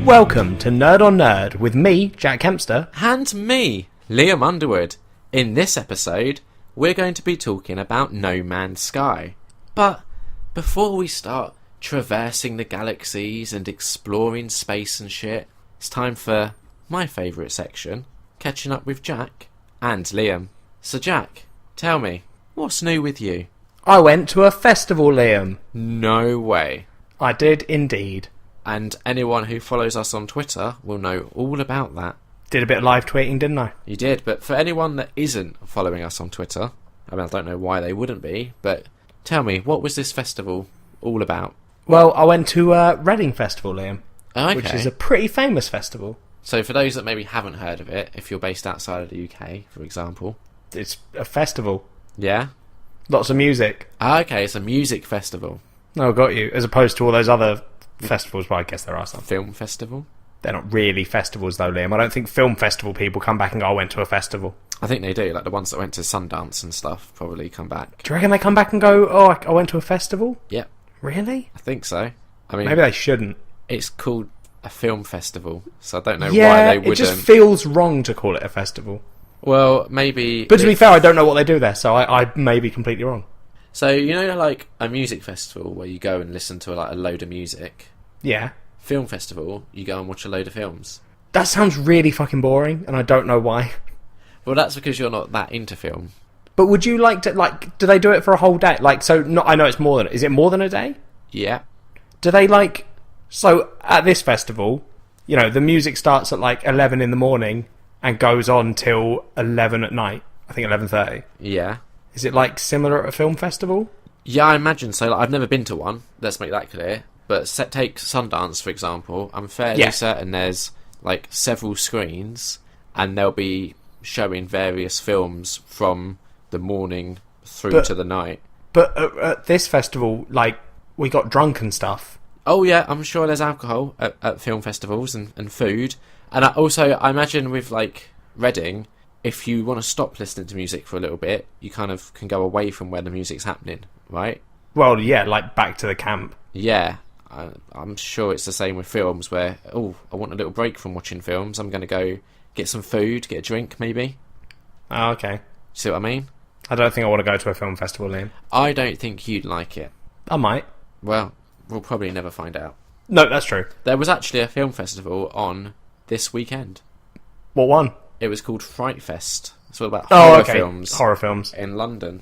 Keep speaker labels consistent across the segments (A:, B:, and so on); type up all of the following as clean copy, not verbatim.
A: Welcome to Nerd on Nerd with me, Jack Kempster.
B: And me, Liam Underwood. In this episode, we're going to be talking about No Man's Sky. But before we start traversing the galaxies and exploring space and shit, it's time for my favourite section, catching up with Jack and Liam. So Jack, tell me, what's new with you?
A: I went to a festival, Liam.
B: No way.
A: I did indeed.
B: And anyone who follows us on Twitter will know all about that.
A: Did a bit of live tweeting, didn't I?
B: You did, but for anyone that isn't following us on Twitter, I mean, I don't know why they wouldn't be, but tell me, what was this festival all about?
A: Well, I went to Reading Festival, Liam,
B: Okay.
A: which is a pretty famous festival.
B: So for those that maybe haven't heard of it, if you're based outside of the UK, for example.
A: It's a festival.
B: Yeah?
A: Lots of music.
B: Okay, it's a music festival.
A: Oh, got you. As opposed to all those other festivals, but I guess there are some.
B: Film festival?
A: They're not really festivals, though, Liam. I don't think film festival people come back and go, I went to a festival.
B: I think they do, like the ones that went to Sundance and stuff probably come back.
A: Do you reckon they come back and go, oh, I went to a festival?
B: Yep.
A: Really?
B: I think so. I mean,
A: Maybe they shouldn't.
B: it's called a film festival, so I don't know
A: Yeah,
B: why they wouldn't.
A: it just feels wrong to call it a festival.
B: Well, maybe...
A: But to be fair, I don't know what they do there, so I may be completely wrong.
B: So, you know, like a music festival where you go and listen to like a load of music?
A: Yeah.
B: Film festival, you go and watch a load of films.
A: That sounds really fucking boring, and I don't know why.
B: Well, that's because you're not that into film.
A: But would you like to, like, do they do it for a whole day? Like, so, not, I know it's more than, is it more than a day?
B: Yeah.
A: Do they, like, so at this festival, you know, the music starts at, like, 11 in the morning and goes on till 11 at night. I think 11:30.
B: Yeah.
A: Is it, like, similar at a film festival?
B: Yeah, I imagine so. Like, I've never been to one, let's make that clear. But take Sundance, for example. I'm fairly certain there's, like, several screens, and they'll be showing various films from the morning through to the night.
A: But at this festival, like, we got drunk and stuff.
B: Oh, yeah, I'm sure there's alcohol at film festivals and food. And I imagine with, like, Reading, if you want to stop listening to music for a little bit, you kind of can go away from where the music's happening, right?
A: Well, yeah, like, back to the camp.
B: Yeah. I'm sure it's the same with films where, oh, I want a little break from watching films. I'm going to go get some food, get a drink, maybe.
A: Oh, okay.
B: See what I mean?
A: I don't think I want to go to a film festival, Liam.
B: I don't think you'd like it.
A: I might.
B: Well, we'll probably never find out.
A: No, that's true.
B: There was actually a film festival on this weekend.
A: What one?
B: It was called Fright Fest. It's all about
A: films. Horror films.
B: In London.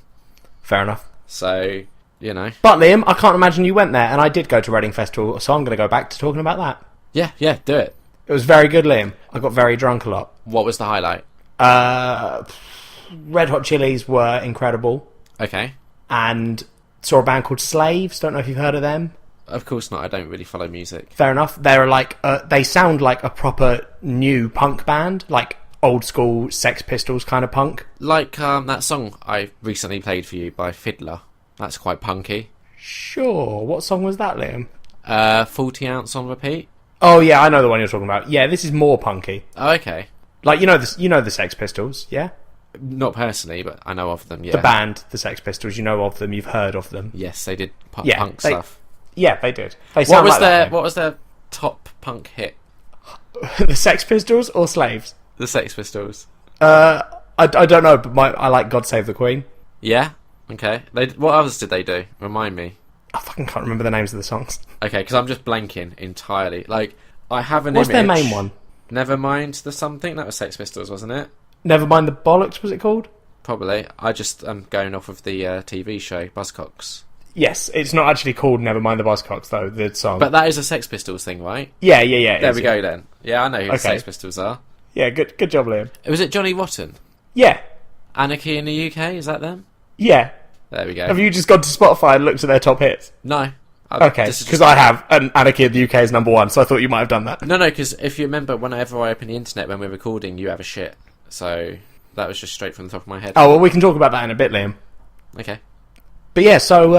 A: Fair enough.
B: So, you know.
A: But, Liam, I can't imagine you went there, and I did go to Reading Festival, so I'm going to go back to talking about that.
B: Yeah, do it.
A: It was very good, Liam. I got very drunk a lot.
B: What was the highlight?
A: Red Hot Chilies were incredible.
B: Okay.
A: And saw a band called Slaves. Don't know if you've heard of them.
B: Of course not. I don't really follow music.
A: Fair enough. They're like they sound like a proper new punk band, like old school Sex Pistols kind of punk.
B: Like that song I recently played for you by Fiddler. That's quite punky.
A: Sure. What song was that, Liam?
B: 40 Ounce on Repeat.
A: Oh yeah, I know the one you're talking about. Yeah, this is more punky.
B: Oh, okay.
A: Like you know the Sex Pistols, yeah?
B: Not personally, but I know of them. Yeah.
A: The band, the Sex Pistols. You know of them. You've heard of them.
B: Yes, they did punk stuff.
A: Yeah, they did. They
B: What was their top punk hit?
A: The Sex Pistols or Slaves?
B: The Sex Pistols.
A: I don't know, but I like God Save the Queen.
B: Yeah. Okay. What others did they do? Remind me.
A: I fucking can't remember the names of the songs.
B: Okay, because I'm just blanking entirely. Like, I have an
A: What's
B: image.
A: their main one?
B: Nevermind the something. That was Sex Pistols, wasn't it?
A: Nevermind the Bollocks, was it called?
B: Probably. I just am going off of the TV show Buzzcocks.
A: Yes, it's not actually called Nevermind the Buzzcocks, though, the song.
B: But that is a Sex Pistols thing, right?
A: Yeah.
B: There we go, then. Yeah, I know who the Sex Pistols are.
A: Yeah, good job, Liam.
B: Was it Johnny Rotten?
A: Yeah.
B: Anarchy in the UK, is that them?
A: Yeah.
B: There we go.
A: Have you just gone to Spotify and looked at their top hits?
B: No.
A: Okay, because I have, and Anarchy in the UK is number one, so I thought you might have done that.
B: No, because if you remember, whenever I open the internet when we're recording, you have a shit. So that was just straight from the top of my head.
A: Oh, well, we can talk about that in a bit, Liam.
B: Okay.
A: But yeah, so,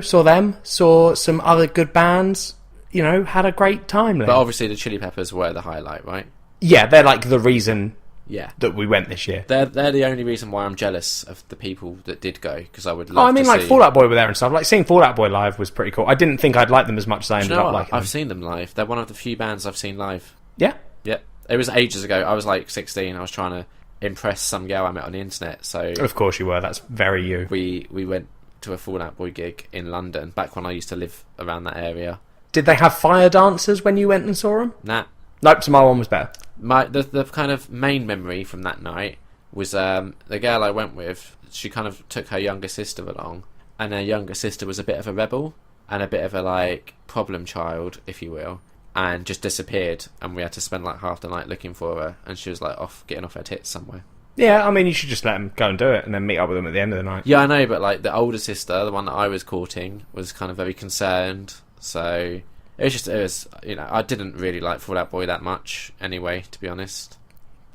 A: saw them, saw some other good bands, had a great time, Liam.
B: But obviously the Chili Peppers were the highlight, right?
A: Yeah, they're like the reason
B: Yeah.
A: that we went this year.
B: They're the only reason why I'm jealous of the people that did go, because I would
A: Oh,
B: love
A: I mean,
B: to
A: like
B: see...
A: Fall Out Boy were there and stuff. Like seeing Fall Out Boy live was pretty cool. I didn't think I'd like them as much as I
B: Do
A: ended
B: you know
A: up
B: what?
A: liking
B: I've
A: them.
B: seen them live. They're one of the few bands I've seen live.
A: Yeah.
B: Yeah. It was ages ago. I was like 16. I was trying to impress some girl I met on the internet. So
A: Of course you were. That's very you.
B: we went to a Fall Out Boy gig in London back when I used to live around that area.
A: Did they have fire dancers when you went and saw them?
B: Nah.
A: Nope, so my one was better.
B: The kind of main memory from that night was the girl I went with. She kind of took her younger sister along, and her younger sister was a bit of a rebel and a bit of a like problem child, if you will, and just disappeared. And we had to spend like half the night looking for her, and she was like getting off her tits somewhere.
A: Yeah, I mean, you should just let them go and do it and then meet up with them at the end of the night.
B: Yeah, I know, but like the older sister, the one that I was courting, was kind of very concerned. So it was I didn't really like Fall Out Boy that much anyway, to be honest.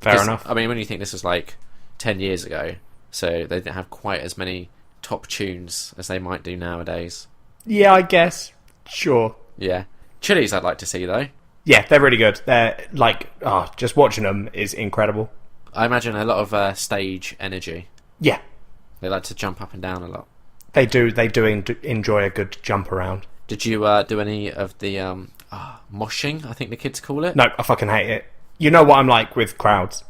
A: Fair enough.
B: I mean, when you think this was like 10 years ago, so they didn't have quite as many top tunes as they might do nowadays.
A: Yeah, I guess. Sure.
B: Yeah. Chili's I'd like to see, though.
A: Yeah, they're really good. They're like, just watching them is incredible.
B: I imagine a lot of stage energy.
A: Yeah,
B: They like to jump up and down a lot.
A: they do. They do enjoy a good jump around.
B: Did you do any of the moshing, I think the kids call it?
A: No, I fucking hate it. You know what I'm like with crowds.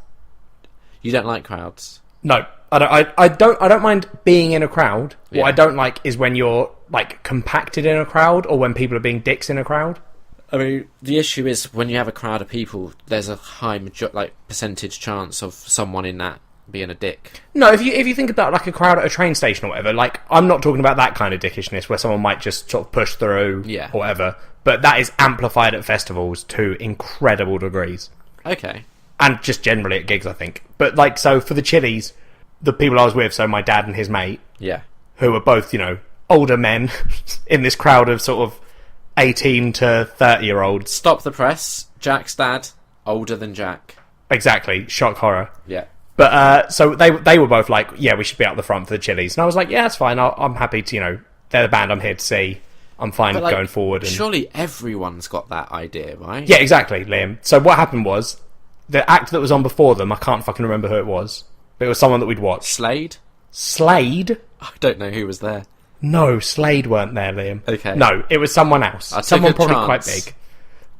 B: You don't like crowds?
A: No, I don't mind being in a crowd.
B: Yeah.
A: What I don't like is when you're like compacted in a crowd, or when people are being dicks in a crowd.
B: I mean, the issue is when you have a crowd of people, there's a high percentage chance of someone in that being a dick.
A: No, if you think about like a crowd at a train station or whatever, like I'm not talking about that kind of dickishness where someone might just sort of push through,
B: Yeah.
A: or whatever. But that is amplified at festivals to incredible degrees,
B: Okay.
A: and just generally at gigs, I think. But like, so for the Chili's, the people I was with, so my dad and his mate,
B: Yeah.
A: who were both older men in this crowd of sort of 18 to 30-year-olds.
B: Stop the press. Jack's dad, older than Jack.
A: Exactly, shock horror.
B: Yeah.
A: But so they were both like, yeah, we should be out the front for the Chili's, and I was like, yeah, that's fine. I'm happy to, they're the band I'm here to see. I'm fine
B: But, like,
A: going forward. And...
B: surely everyone's got that idea, right?
A: Yeah, exactly, Liam. So what happened was the act that was on before them, I can't fucking remember who it was, but it was someone that we'd watched.
B: Slade?
A: Slade?
B: I don't know who was there.
A: No, Slade weren't there, Liam.
B: Okay.
A: No, it was someone else.
B: I took
A: Someone
B: a
A: probably
B: chance.
A: quite big.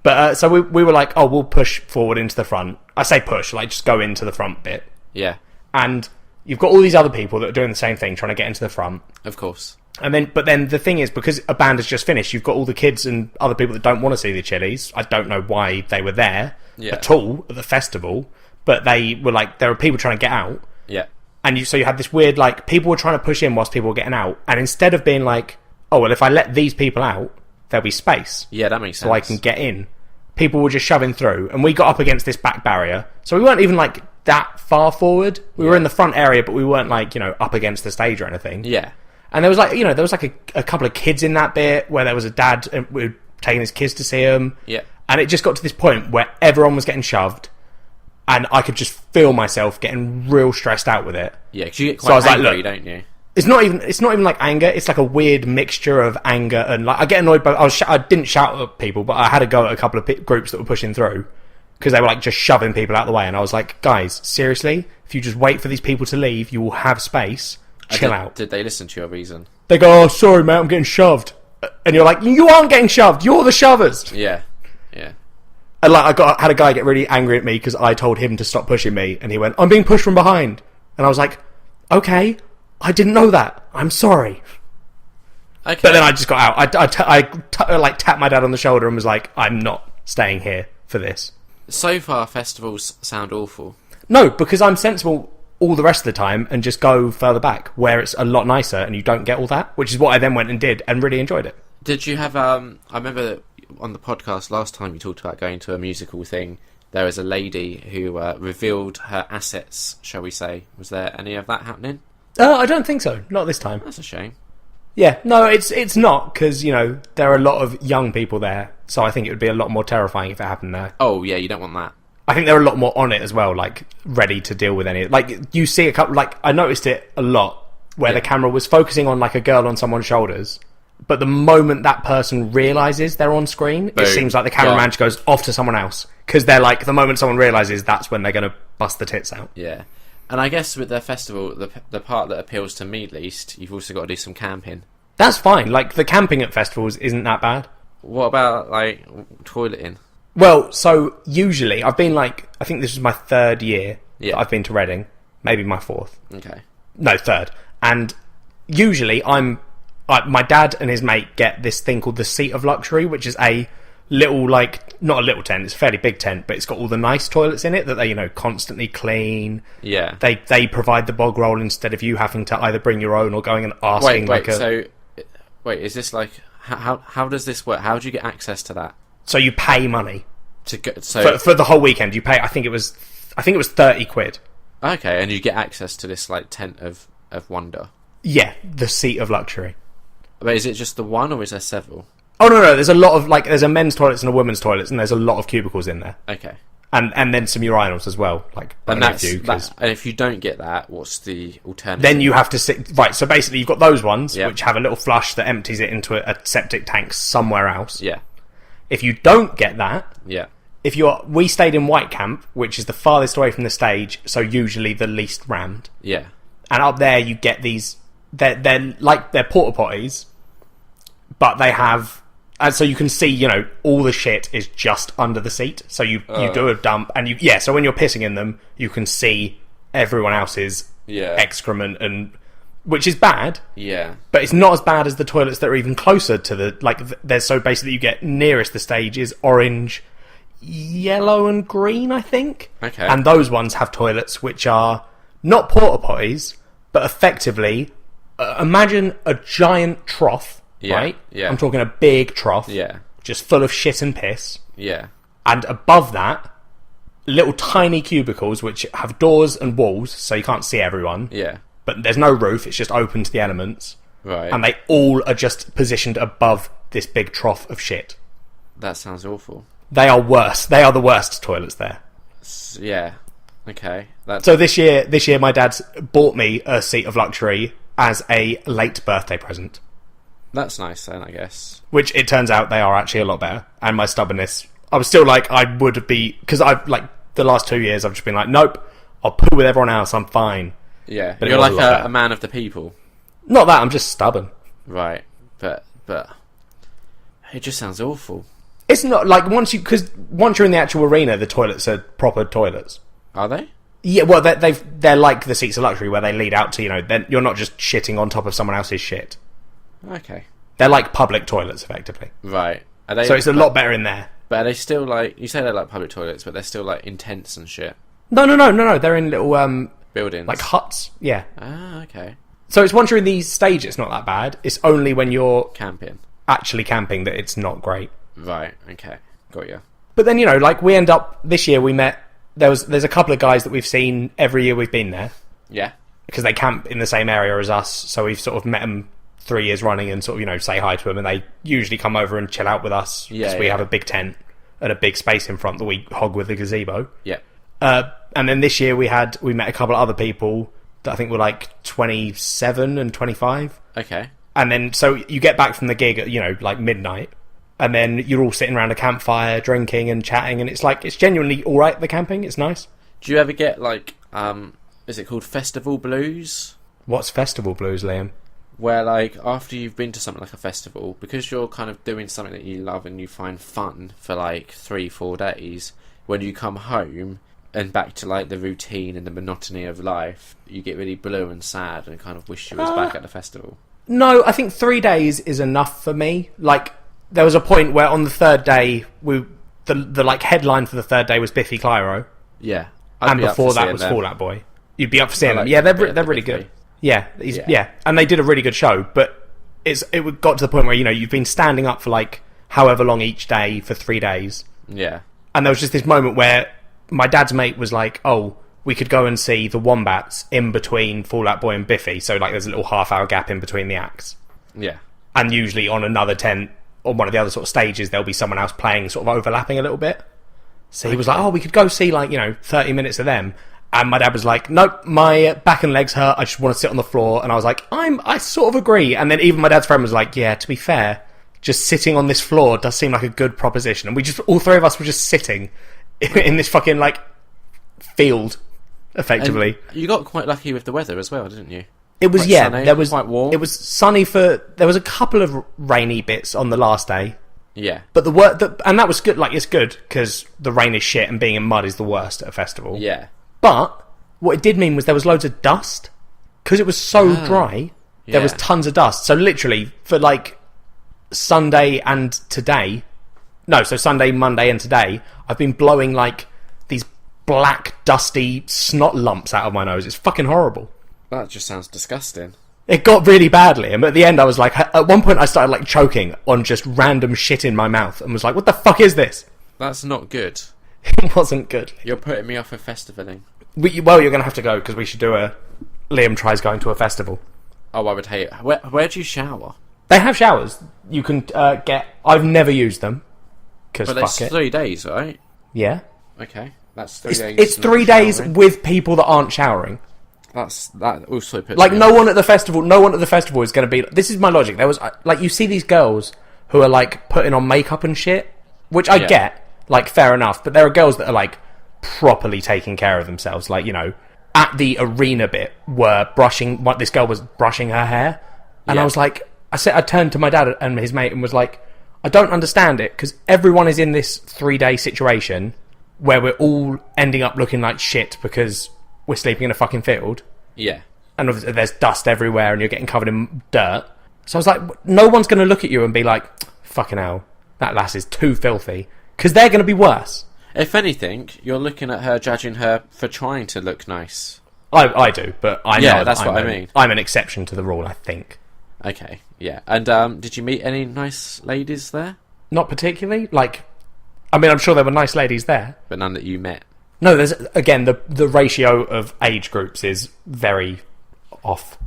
A: But so we were like, oh, we'll push forward into the front. I say push, like just go into the front bit.
B: Yeah,
A: And you've got all these other people that are doing the same thing, trying to get into the front.
B: of course.
A: But then the thing is, because a band has just finished, you've got all the kids and other people that don't want to see the Chili's. I don't know why they were there at all at the festival, but they were like, there were people trying to get out.
B: Yeah.
A: And so you had this weird, like, people were trying to push in whilst people were getting out. And instead of being like, oh, well, if I let these people out, there'll be space.
B: Yeah, that makes sense.
A: So I can get in. People were just shoving through. And we got up against this back barrier. So we weren't even, like, that far forward. We were in the front area, but we weren't, like, up against the stage or anything.
B: Yeah.
A: And there was, like, there was, like, a couple of kids in that bit where there was a dad who taking his kids to see him.
B: Yeah.
A: And it just got to this point where everyone was getting shoved. And I could just feel myself getting real stressed out with it.
B: Yeah, because you get
A: So I
B: quite
A: was like,
B: angry,
A: look,
B: don't you?
A: It's not even like anger. It's like a weird mixture of anger and like I get annoyed. But I didn't shout at people, but I had to go at a couple of groups that were pushing through because they were like just shoving people out of the way. And I was like, guys, seriously, if you just wait for these people to leave, you will have space. Chill out.
B: Did they listen to your reason?
A: They go, oh, sorry, mate, I'm getting shoved. And you're like, you aren't getting shoved. You're the shovers.
B: Yeah. Yeah.
A: And like had a guy get really angry at me because I told him to stop pushing me, and he went, I'm being pushed from behind. And I was like, okay, I didn't know that. I'm sorry.
B: Okay.
A: But then I just got out. I tapped my dad on the shoulder and was like, I'm not staying here for this.
B: So far, festivals sound awful.
A: No, because I'm sensible all the rest of the time and just go further back where it's a lot nicer and you don't get all that, which is what I then went and did and really enjoyed it.
B: Did you have I remember that on the podcast last time you talked about going to a musical thing. There was a lady who revealed her assets, shall we say. Was there any of that happening?
A: I don't think so. Not this time.
B: That's a shame.
A: Yeah, no, it's not, because, there are a lot of young people there, so I think it would be a lot more terrifying if it happened there.
B: Oh, yeah, you don't want that.
A: I think there are a lot more on it as well, like, ready to deal with any... Like, you see a couple... Like, I noticed it a lot, where the camera was focusing on, like, a girl on someone's shoulders, but the moment that person realises they're on screen,
B: Boom.
A: it seems like the cameraman just goes off to someone else. Because they're like, the moment someone realises, that's when they're going to bust the tits out.
B: Yeah. And I guess with their festival, the part that appeals to me least, you've also got to do some camping.
A: That's fine. Like, the camping at festivals isn't that bad.
B: What about, like, toileting?
A: Well, so usually, I've been like, I think this is my 3rd year that I've been to Reading. Maybe my 4th.
B: Okay.
A: No, 3rd. And usually my dad and his mate get this thing called the Seat of Luxury, which is a little, like, not a little tent, it's a fairly big tent, but it's got all the nice toilets in it that they, constantly clean.
B: Yeah.
A: They provide the bog roll instead of you having to either bring your own or going and asking.
B: Wait, is this like, how does this work? How do you get access to that?
A: So you pay money
B: To go, so
A: for the whole weekend. You pay, I think it was 30 quid.
B: Okay, and you get access to this, like, tent of wonder.
A: Yeah, the Seat of Luxury.
B: But is it just the one, or is there several?
A: Oh, no, there's a lot of, like, there's a men's toilets and a women's toilets, and there's a lot of cubicles in there.
B: Okay.
A: And then some urinals as well. Like,
B: And and if you don't get that, what's the alternative?
A: then you have to sit... Right, so basically you've got those ones,
B: Yep.
A: which have a little flush that empties it into a septic tank somewhere else.
B: Yeah.
A: If you don't get that,
B: Yeah.
A: we stayed in White Camp, which is the farthest away from the stage, so usually the least rammed.
B: Yeah.
A: And up there you get these... They're porta potties, but they have... And so you can see, all the shit is just under the seat. So you do a dump, and so when you're pissing in them, you can see everyone else's excrement, and which is bad.
B: Yeah.
A: But it's not as bad as the toilets that are even closer to the... so basically you get nearest the stage is orange, yellow and green, I think.
B: Okay.
A: And those ones have toilets which are not porta potties, but effectively, imagine a giant trough, right?
B: Yeah.
A: I'm talking a big trough.
B: Yeah.
A: Just full of shit and piss.
B: Yeah.
A: And above that, little tiny cubicles which have doors and walls, so you can't see everyone.
B: Yeah.
A: But there's no roof, it's just open to the elements.
B: Right.
A: And they all are just positioned above this big trough of shit.
B: That sounds awful.
A: They are worse. They are the worst toilets there.
B: Yeah. Okay.
A: So this year my dad's bought me a Seat of Luxury as a late birthday present.
B: That's nice then, I guess.
A: Which it turns out they are actually a lot better. And my stubbornness, I was still like, I would be... Because the last 2 years I've just been like, nope, I'll poo with everyone else, I'm fine.
B: Yeah.
A: But
B: you're like a man of the people.
A: Not that, I'm just stubborn.
B: Right. But it just sounds awful.
A: It's not like once you're in the actual arena, the toilets are proper toilets.
B: Are they?
A: Yeah, well, they're like the Seats of Luxury where they lead out to, then you're not just shitting on top of someone else's shit.
B: Okay.
A: They're like public toilets, effectively.
B: Right.
A: So it's a lot better in there.
B: But are they still like... You say they're like public toilets, but they're still like intense and shit.
A: No. They're in little...
B: buildings.
A: Like huts. Yeah.
B: Ah, okay.
A: So it's once you're in these stages, it's not that bad. It's only when you're
B: Camping.
A: actually camping that it's not great.
B: Right, okay. Got you.
A: But then, we end up... This year we met... There's a couple of guys that we've seen every year we've been there.
B: Yeah.
A: Because they camp in the same area as us, so we've sort of met them 3 years running and sort of, say hi to them, and they usually come over and chill out with us because we have a big tent and a big space in front that we hog with the gazebo.
B: Yeah.
A: And then this year we met a couple of other people that I think were like 27 and 25.
B: Okay.
A: And then, so you get back from the gig at, like midnight, and then you're all sitting around a campfire, drinking and chatting, and it's genuinely alright, the camping, it's nice.
B: Do you ever get, like, is it called festival blues?
A: What's festival blues, Liam?
B: Where, like, after you've been to something like a festival, because you're kind of doing something that you love and you find fun for, like, 3-4 days, when you come home and back to, like, the routine and the monotony of life, you get really blue and sad and kind of wish you was back at the festival.
A: No, I think 3 days is enough for me. Like, there was a point where on the third day, the like headline for the third day was Biffy Clyro.
B: Yeah.
A: And before that was Fall Out Boy. You'd be up for seeing them.
B: like
A: Yeah, they're
B: Biffy.
A: really good. Yeah, and they did a really good show, but it got to the point where, you've been standing up for like however long each day for 3 days.
B: Yeah.
A: And there was just this moment where my dad's mate was like, oh, we could go and see the Wombats in between Fall Out Boy and Biffy, so like there's a little half-hour gap in between the acts.
B: Yeah.
A: And usually on another tent, on one of the other sort of stages, there'll be someone else playing, sort of overlapping a little bit. So he was like, oh, we could go see 30 minutes of them. And my dad was like, nope, my back and legs hurt, I just want to sit on the floor. And I was like, I sort of agree. And then even my dad's friend was like, yeah, to be fair, just sitting on this floor does seem like a good proposition. And all three of us were just sitting in this fucking, field. effectively.
B: And you got quite lucky with the weather as well, didn't you?
A: It was,
B: Quite
A: yeah,
B: sunny,
A: there was
B: quite warm.
A: It was sunny there was a couple of rainy bits on the last day,
B: Yeah.
A: but and that was good. Like, it's good because the rain is shit and being in mud is the worst at a festival.
B: Yeah.
A: But what it did mean was there was loads of dust because it was so dry. There was tons of dust. So literally for like Sunday and today, so Sunday, Monday, and today, I've been blowing like these black, dusty snot lumps out of my nose. It's fucking horrible.
B: That just sounds disgusting.
A: It got really badly, and at the end I was like, at one point I started like choking on just random shit in my mouth and was like, what the fuck is this?
B: That's not good.
A: It wasn't good.
B: You're putting me off of festivaling.
A: Well, you're going to have to go because we should do Liam tries going to a festival.
B: Oh, I would hate it. Where do you shower?
A: They have showers. You can I've never used them because
B: But
A: fuck
B: it's
A: it.
B: 3 days, right?
A: Yeah.
B: Okay. That's 3 days.
A: It's 3 days with people that aren't showering.
B: That also puts
A: Like,
B: me
A: no
B: off.
A: one at the festival is going to be... This is my logic. There was, like, you see these girls who are, like, putting on makeup and shit, which I get, like, fair enough, but there are girls that are, like, properly taking care of themselves. Like, you know, at the arena bit, this girl was brushing her hair, and I was like... I turned to my dad and his mate and was like, I don't understand it, because everyone is in this 3-day situation where we're all ending up looking like shit because we're sleeping in a fucking field.
B: Yeah.
A: And obviously there's dust everywhere and you're getting covered in dirt. So I was like, no one's going to look at you and be like, fucking hell, that lass is too filthy. Because they're going to be worse.
B: If anything, you're looking at her, judging her for trying to look nice.
A: I do, but I know
B: that's what I mean.
A: I'm an exception to the rule, I think.
B: Okay, yeah. And did you meet any nice ladies there?
A: Not particularly. Like, I mean, I'm sure there were nice ladies there.
B: But none that you met?
A: No, there's, again, the ratio of age groups is very off.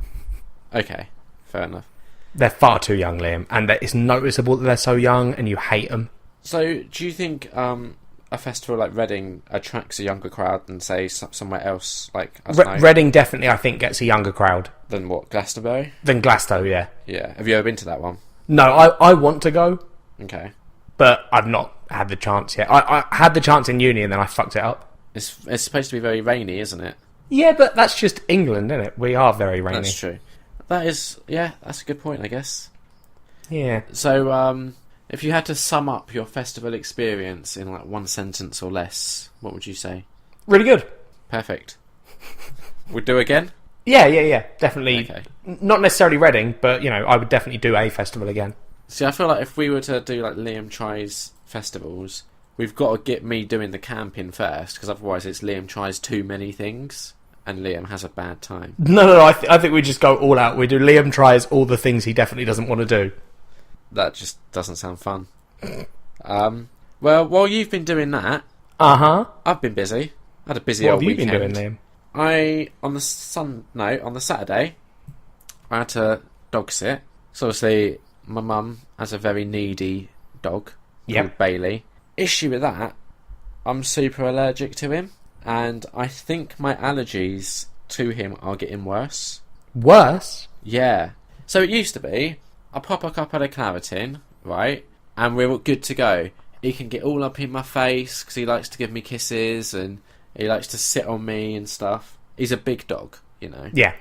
B: Okay, fair enough.
A: They're far too young, Liam, and it's noticeable that they're so young and you hate them.
B: So, do you think a festival like Reading attracts a younger crowd than, say, somewhere else? Like, I don't know,
A: Reading definitely, I think, gets a younger crowd.
B: Than what, Glastonbury?
A: Than Glasgow, yeah.
B: Yeah. Have you ever been to that one?
A: No, I want to go,
B: Okay.
A: but I've not had the chance yet. I had the chance in uni and then I fucked it up.
B: It's supposed to be very rainy, isn't it?
A: Yeah, but that's just England, isn't it? We are very rainy.
B: That's true. That's a good point, I guess.
A: Yeah.
B: So, if you had to sum up your festival experience in like one sentence or less, what would you say?
A: Really good.
B: Perfect. We'll do again?
A: Yeah. Definitely.
B: Okay.
A: Not necessarily Reading, but, you know, I would definitely do a festival again.
B: See, I feel like if we were to do like Liam tries festivals, we've got to get me doing the camping first, because otherwise it's Liam tries too many things and Liam has a bad time.
A: No, I think we just go all out. We do Liam tries all the things he definitely doesn't want to do.
B: That just doesn't sound fun. Well, while you've been doing that, I've been busy. I had a busy
A: What
B: old
A: have you
B: weekend.
A: been doing, Liam?
B: On the Saturday, I had to dog sit. So obviously, my mum has a very needy dog called Bailey. Issue with that, I'm super allergic to him, and I think my allergies to him are getting worse.
A: Worse?
B: Yeah. So it used to be, I pop a cup of Claritin, right, and we're good to go. He can get all up in my face because he likes to give me kisses and he likes to sit on me and stuff. He's a big dog, you know.
A: Yeah.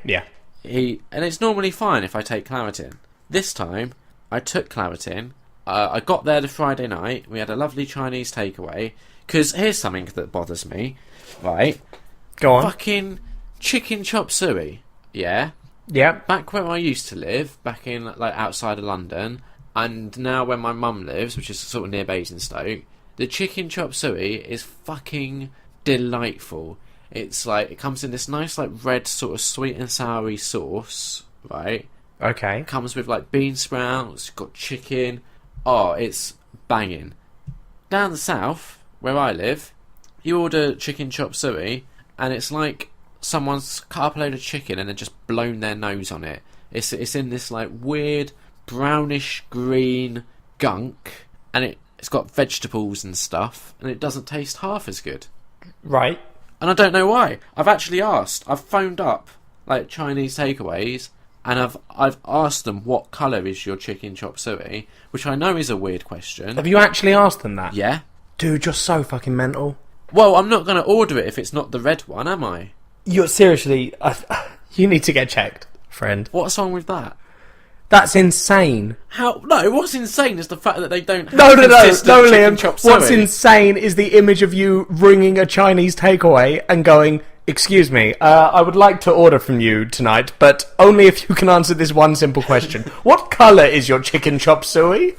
B: And it's normally fine if I take Claritin. This time, I took Claritin. I got there the Friday night. We had a lovely Chinese takeaway. Because here's something that bothers me, right?
A: Go on.
B: Fucking chicken chop suey, yeah?
A: Yeah.
B: Back where I used to live, back in like outside of London, and now where my mum lives, which is sort of near Basingstoke, the chicken chop suey is fucking delightful. It's like, it comes in this nice like red sort of sweet and soury sauce, right?
A: Okay.
B: It comes with like bean sprouts, got chicken. Oh, it's banging. Down the south, where I live, you order chicken chop suey, and it's like someone's cut up a load of chicken and then just blown their nose on it. It's in this like weird brownish green gunk, and it's got vegetables and stuff, and it doesn't taste half as good.
A: Right.
B: And I don't know why. I've actually asked. I've phoned up like Chinese takeaways, and I've asked them what colour is your chicken chop suey, which I know is a weird question.
A: Have you actually asked them that?
B: Yeah.
A: Dude, you're so fucking mental.
B: Well, I'm not going to order it if it's not the red one, am I?
A: You're seriously... you need to get checked, friend.
B: What's wrong with that?
A: That's insane.
B: How? No, what's insane is the fact that they don't have
A: No,
B: consistent chicken
A: Liam.
B: chop
A: What's
B: suey.
A: insane is the image of you ringing a Chinese takeaway and going, "Excuse me, I would like to order from you tonight, but only if you can answer this one simple question. What colour is your chicken chop suey?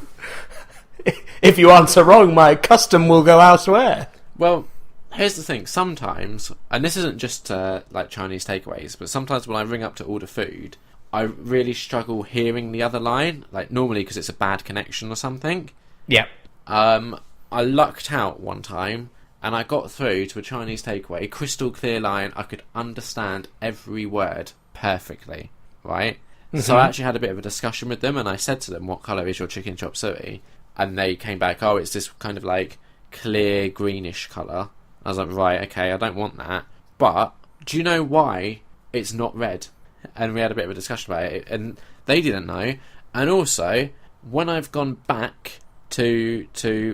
A: If you answer wrong, my custom will go elsewhere."
B: Well, here's the thing. Sometimes, and this isn't just like Chinese takeaways, but sometimes when I ring up to order food, I really struggle hearing the other line. Like normally because it's a bad connection or something.
A: Yeah.
B: I lucked out one time and I got through to a Chinese takeaway, crystal clear line. I could understand every word perfectly, right? So I actually had a bit of a discussion with them and I said to them, "What colour is your chicken chop suey?" And they came back, "Oh, it's this kind of like clear greenish colour." I was like, "Right, okay, I don't want that. But do you know why it's not red?" And we had a bit of a discussion about it, and they didn't know. And also, when I've gone back to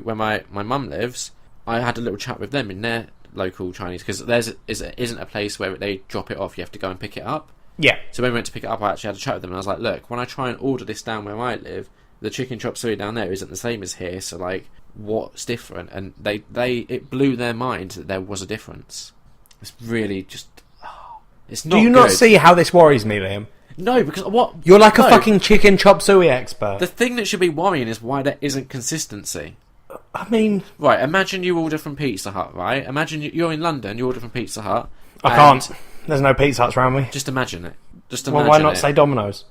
B: where my mum lives, I had a little chat with them in their local Chinese, because isn't a place where they drop it off, you have to go and pick it up.
A: Yeah.
B: So when we went to pick it up, I actually had a chat with them, and I was like, "Look, when I try and order this down where I live, the chicken chop suey down there isn't the same as here, so like, what's different?" And it blew their mind that there was a difference. It's really just... It's not
A: Do you not
B: good.
A: see how this worries me, Liam?
B: No, because what...
A: You're like a
B: No.
A: fucking chicken chop suey expert.
B: The thing that should be worrying is why there isn't consistency.
A: I mean...
B: Right, imagine you order from Pizza Hut, right? Imagine you're in London, you order from Pizza Hut.
A: I can't. There's no Pizza Huts around me.
B: Just imagine it. Just
A: Well,
B: imagine
A: why not
B: it.
A: say Domino's?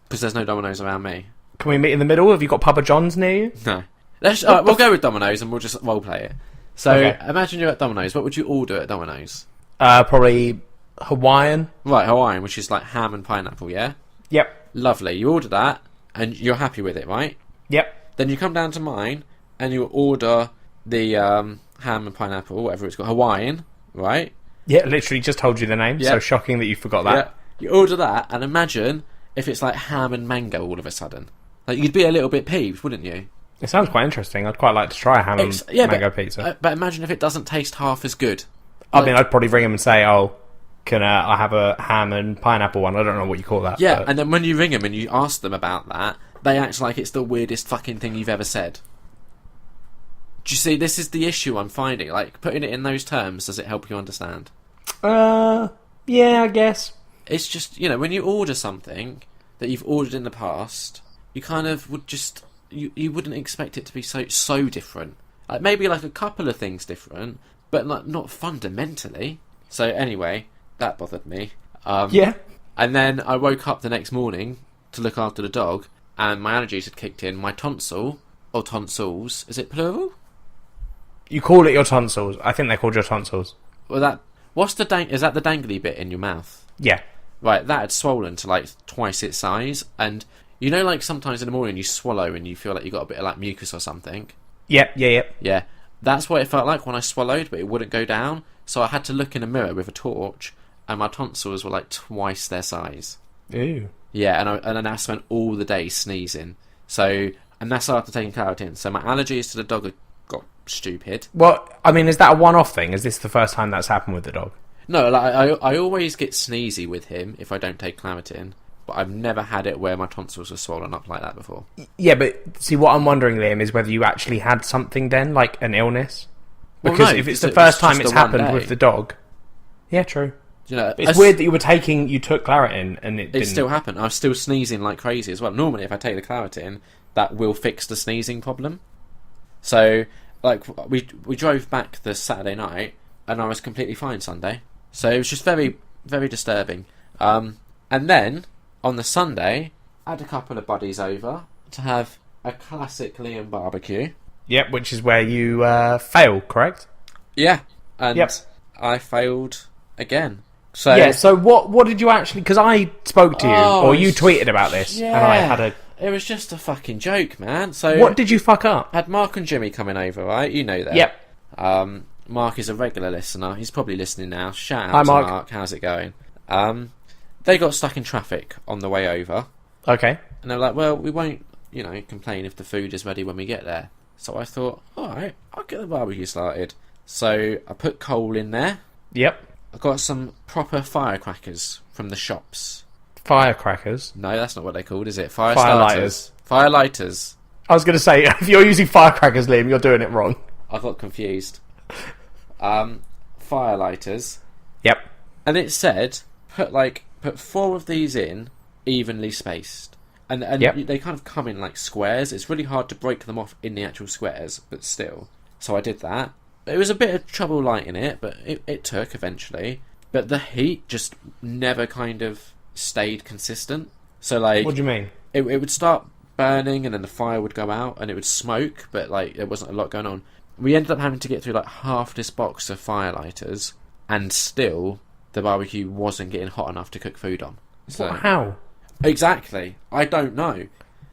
B: Because there's no Domino's around me.
A: Can we meet in the middle? Have you got Papa John's near you?
B: No. We'll go with Domino's and we'll just roleplay it. So,
A: Okay.
B: imagine you're at Domino's. What would you order at Domino's?
A: Probably Hawaiian.
B: Right, Hawaiian, which is like ham and pineapple, yeah?
A: Yep.
B: Lovely. You order that, and you're happy with it, right?
A: Yep.
B: Then you come down to mine, and you order the ham and pineapple, whatever it's called, Hawaiian, right?
A: Yeah, literally just told you the name.
B: Yeah.
A: So shocking that you forgot that.
B: Yeah. You order that, and imagine if it's like ham and mango all of a sudden. Like, you'd be a little bit peeved, wouldn't you?
A: It sounds quite interesting. I'd quite like to try a ham and mango pizza.
B: But imagine if it doesn't taste half as good.
A: I mean, I'd probably ring him and say, "Oh, can I have a ham and pineapple one?" I don't know what you call that.
B: Yeah,
A: but...
B: and then when you ring them and you ask them about that, they act like it's the weirdest fucking thing you've ever said. Do you see, this is the issue I'm finding. Like, putting it in those terms, does it help you understand?
A: Yeah, I guess.
B: It's just, when you order something that you've ordered in the past, you kind of would just... You wouldn't expect it to be so different. Like, maybe like a couple of things different, but like not fundamentally. So anyway, that bothered me.
A: Yeah.
B: And then I woke up the next morning to look after the dog, and my allergies had kicked in. My tonsil, or tonsils, is it plural?
A: You call it your tonsils. I think they're called your tonsils.
B: Well, is that the dangly bit in your mouth?
A: Yeah.
B: Right, that had swollen to like twice its size, and like sometimes in the morning you swallow and you feel like you got a bit of like mucus or something.
A: Yep.
B: Yeah, that's what it felt like when I swallowed, but it wouldn't go down. So I had to look in a mirror with a torch, and my tonsils were like twice their size.
A: Ooh.
B: Yeah, and then I spent all the day sneezing. So, and that's after taking Claritin. So my allergies to the dog got stupid.
A: Well, I mean, is that a one-off thing? Is this the first time that's happened with the dog?
B: No, like I always get sneezy with him if I don't take Claritin, but I've never had it where my tonsils are swollen up like that before.
A: Yeah, but see, what I'm wondering, Liam, is whether you actually had something then, like an illness.
B: Well,
A: Because
B: no,
A: if it's
B: because
A: the
B: it was
A: first time
B: just
A: it's
B: the one
A: happened
B: day.
A: with the dog... Yeah, true. It's
B: It's
A: weird that you took Claritin and it didn't...
B: still happened. I was still sneezing like crazy as well. Normally, if I take the Claritin, that will fix the sneezing problem. So, like, we drove back the Saturday night, and I was completely fine Sunday. So it was just very, very disturbing. And then, on the Sunday, I had a couple of buddies over to have a classic Liam barbecue.
A: Yep, which is where you fail, correct?
B: Yeah. And
A: Yep.
B: I failed again. So
A: Yeah, so what did you actually... Because I spoke to you, or you tweeted about this, and I had a...
B: It was just a fucking joke, man. So
A: What did you fuck up?
B: I had Mark and Jimmy coming over, right? You know that.
A: Yep.
B: Mark is a regular listener. He's probably listening now. Shout out
A: Hi,
B: to
A: Mark.
B: Mark. How's it going? They got stuck in traffic on the way over.
A: Okay.
B: And they're like, well, we won't, complain if the food is ready when we get there. So I thought, alright, I'll get the barbecue started. So I put coal in there.
A: Yep.
B: I got some proper firecrackers from the shops.
A: Firecrackers?
B: No, that's not what they're called, is it? Fire
A: Firelighters.
B: starters. Firelighters.
A: I was going to say, if you're using firecrackers, Liam, you're doing it wrong.
B: I got confused. Firelighters.
A: Yep.
B: And it said, put 4 of these in, evenly spaced. And
A: Yep.
B: they kind of come in like squares. It's really hard to break them off in the actual squares, but still. So I did that. It was a bit of trouble lighting it, but it took eventually. But the heat just never kind of stayed consistent. So like...
A: What do you mean?
B: It would start burning and then the fire would go out and it would smoke, but like there wasn't a lot going on. We ended up having to get through like half this box of firelighters, and still the barbecue wasn't getting hot enough to cook food on. So,
A: How?
B: Exactly. I don't know.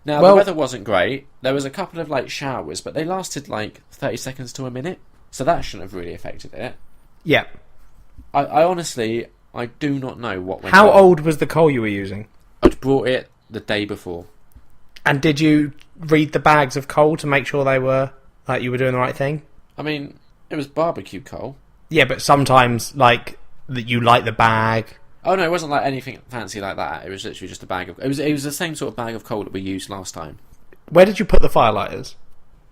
B: Now,
A: Well,
B: the weather wasn't great. There was a couple of like showers, but they lasted like 30 seconds to a minute. So that shouldn't have really affected it.
A: Yeah.
B: I honestly, I do not know what went
A: How
B: on.
A: old was the coal you were using?
B: I'd brought it the day before.
A: And did you read the bags of coal to make sure they were, like, you were doing the right thing?
B: I mean, it was barbecue coal.
A: Yeah, but sometimes, like, that you light the bag.
B: Oh no, it wasn't like anything fancy like that. It was literally just a bag of... It was the same sort of bag of coal that we used last time.
A: Where did you put the firelighters?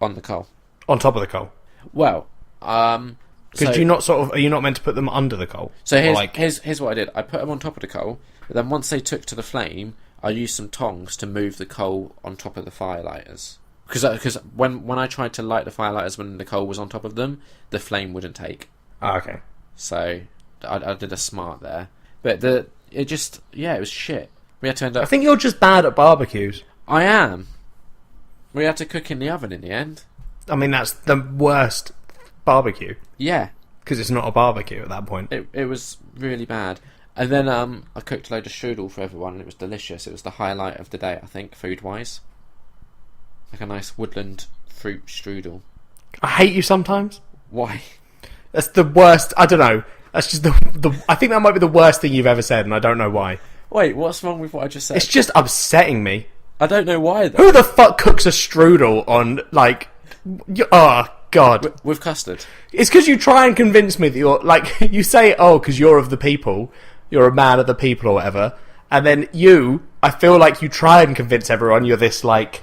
B: On the coal.
A: On top of the coal.
B: Well,
A: Because you not sort of, are you not meant to put them under the coal?
B: So
A: Or
B: here's what I did. I put them on top of the coal, but then once they took to the flame, I used some tongs to move the coal on top of the firelighters. Because when I tried to light the firelighters when the coal was on top of them, the flame wouldn't take.
A: Oh, okay.
B: So I did a smart there. But it was shit. We had to end
A: I
B: up...
A: think you're just bad at barbecues.
B: I am. We had to cook in the oven in the end.
A: I mean, that's the worst barbecue.
B: Yeah.
A: Because it's not a barbecue at that point.
B: It was really bad. And then I cooked a load of strudel for everyone, and it was delicious. It was the highlight of the day, I think, food-wise. Like a nice woodland fruit strudel.
A: I hate you sometimes.
B: Why?
A: That's the worst. I don't know. That's just the. I think that might be the worst thing you've ever said, and I don't know why.
B: Wait, what's wrong with what I just said?
A: It's just upsetting me.
B: I don't know why, though.
A: Who the fuck cooks a strudel on, like... Oh, God.
B: With custard.
A: It's because you try and convince me that you're... Like, you say, oh, because you're of the people. You're a man of the people or whatever. And then I feel like you try and convince everyone you're this, like...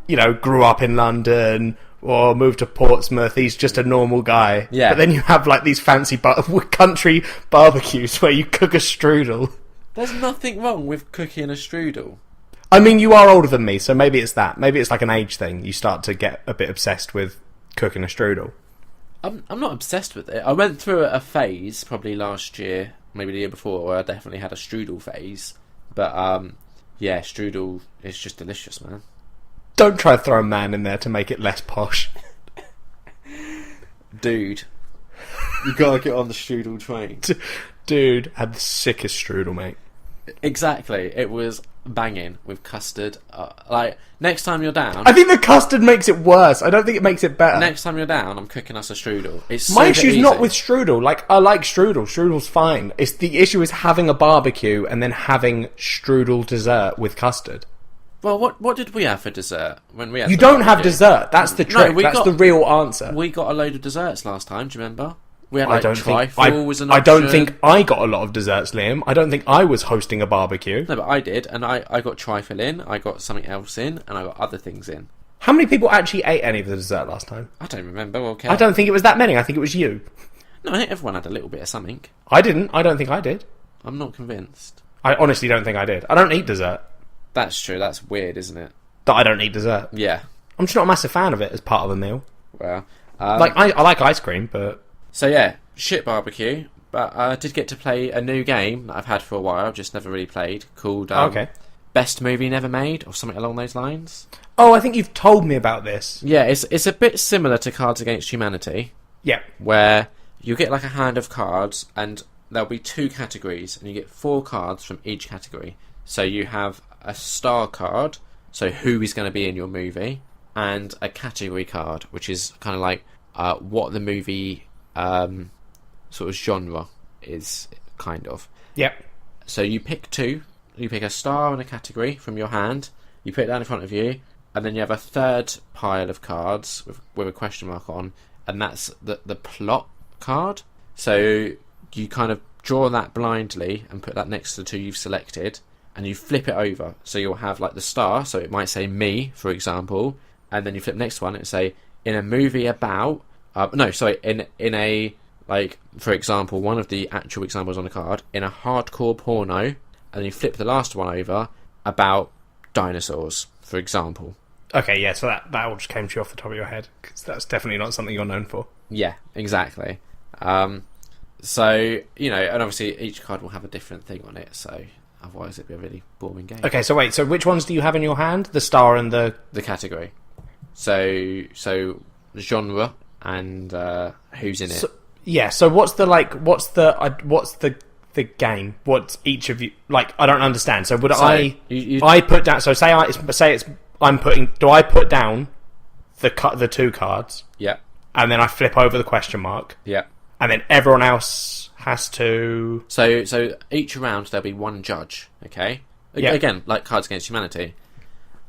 A: You know, grew up in London... Or moved to Portsmouth, he's just a normal guy.
B: Yeah.
A: But then you have, like, these fancy country barbecues where you cook a strudel.
B: There's nothing wrong with cooking a strudel.
A: I mean, you are older than me, so maybe it's that. Maybe it's like an age thing. You start to get a bit obsessed with cooking a strudel.
B: I'm not obsessed with it. I went through a phase, probably last year, maybe the year before, where I definitely had a strudel phase. But, yeah, strudel is just delicious, man.
A: Don't try to throw a man in there to make it less posh.
B: Dude. You gotta get on the strudel train.
A: Dude had the sickest strudel, mate.
B: Exactly. It was banging with custard. Like, next time you're down...
A: I think the custard makes it worse. I don't think it makes it better.
B: Next time you're down, I'm cooking us a strudel. It's
A: My
B: super
A: issue's
B: easy.
A: not with strudel. Like, I like strudel. Strudel's fine. It's the issue is having a barbecue and then having strudel dessert with custard.
B: Well, what did we have for dessert when we had?
A: You
B: the
A: don't have
B: barbecue?
A: dessert. That's the trick. That's the real answer.
B: We got a load of desserts last time. Do you remember? We had
A: I
B: like
A: don't think
B: trifle was an
A: I don't
B: option.
A: think I got a lot of desserts, Liam. I don't think I was hosting a barbecue.
B: No, but I did, and I got trifle in. I got something else in, and I got other things in.
A: How many people actually ate any of the dessert last time?
B: I don't remember. Okay.
A: I don't think it was that many. I think it was you.
B: No, I think everyone had a little bit of something.
A: I didn't. I don't think I did.
B: I'm not convinced.
A: I honestly don't think I did. I don't eat dessert.
B: That's true. That's weird, isn't it?
A: That I don't eat dessert.
B: Yeah.
A: I'm just not a massive fan of it as part of a meal.
B: Well,
A: Like I like ice cream, but
B: so yeah, shit barbecue. But I did get to play a new game that I've had for a while, just never really played, called
A: okay.
B: Best Movie Never Made, or something along those lines.
A: Oh, I think you've told me about this.
B: Yeah, it's a bit similar to Cards Against Humanity,
A: Yeah.
B: where you get like a hand of cards, and there'll be 2 categories, and you get 4 cards from each category. So you have a star card, so who is going to be in your movie, and a category card, which is kind of like what the movie sort of genre is, kind of.
A: Yep.
B: So you pick 2. You pick a star and a category from your hand. You put it down in front of you, and then you have a third pile of cards with a question mark on, and that's the plot card. So you kind of draw that blindly and put that next to the two you've selected, and you flip it over. So you'll have like the star, so it might say me, for example, and then you flip the next one, it'll say in a movie about, in a, like, for example, one of the actual examples on the card, in a hardcore porno, and then you flip the last one over about dinosaurs, for example.
A: Okay, yeah, so that all just came to you off the top of your head, because that's definitely not something you're known for.
B: Yeah, exactly. So, you know, and obviously each card will have a different thing on it, so otherwise it'd be a really boring game.
A: Okay, so wait, so which ones do you have in your hand? The star and the...
B: The category. So genre and who's in it.
A: So, yeah, so what's the game? What's each of you... Like, I don't understand. So would I put down... So do I put down the two cards?
B: Yeah.
A: And then I flip over the question mark?
B: Yeah.
A: And then everyone else has to...
B: So each round there'll be one judge, okay?
A: Yeah.
B: Again, like Cards Against Humanity.